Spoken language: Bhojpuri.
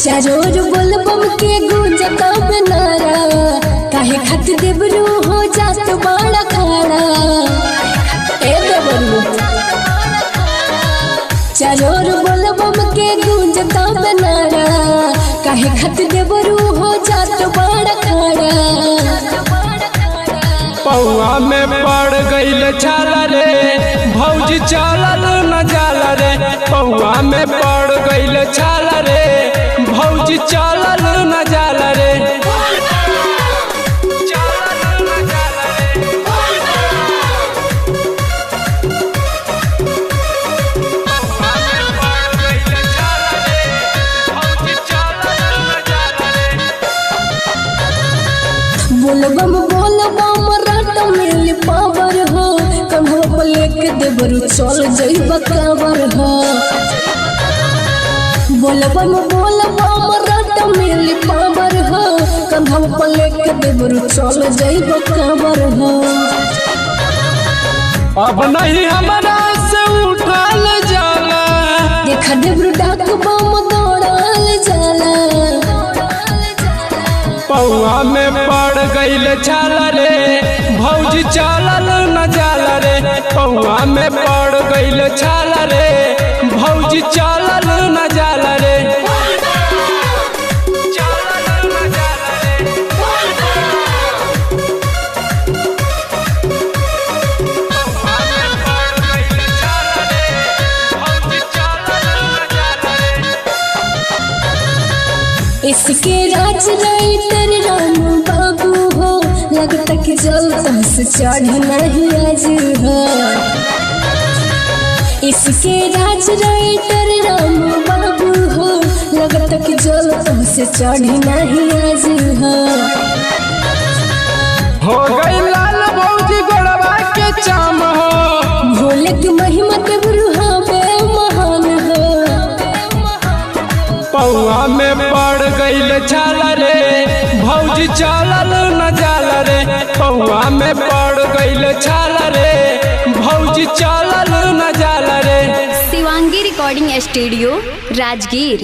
चारोर बोलबम के गूंजता बनारा, काहे खातिर देवरू हो जात बड़ा खाड़ा। ए देवरू चारोर बोलबम के गूंजता बनारा, काहे खातिर देवरू हो जात बड़ा खाड़ा। पौआ में पड़ गईल छाला रे, भौजी चलल न जाला रे। पौआ में पड़ गईल छाला रे, भौजी चलल न जाला रे। बोलबम बोलबम रात मिल पावर हो, कन्हो पर लेके देवरू चल जइब कावर हो। बोलबम बोलबम रात मिल पावर हो, कन्हो पर लेके देवरू चल जइब कावर हो। अब नहीं हमारा से उठाल जाला, देखा देवरू डाक बम दौड़ाल जाला। पौआ में पड़ गईल छाला रे, भौजी चलल न जाला रे। पौआ में पड़ गईल छाला रे, भौजी चलल न जाला रे। इसके राज राइटर राम बाबू हो, लगता कि जल से चढ़ नहीं आज हो। इसके राज राइटर राम बाबू हो, लगता कि जल से चढ़ नहीं आज हो गई लाल भौजी गोड़वा के चाम हो। भोले की महिमा देवरू हमें महान हो। पौआ में पड़ गईल छाला रे, भौजी चलल न जाला रे। पौआ में पड़ गईल छाला रे, भौजी चलल न जाला रे। Shivangi recording studio Rajgir.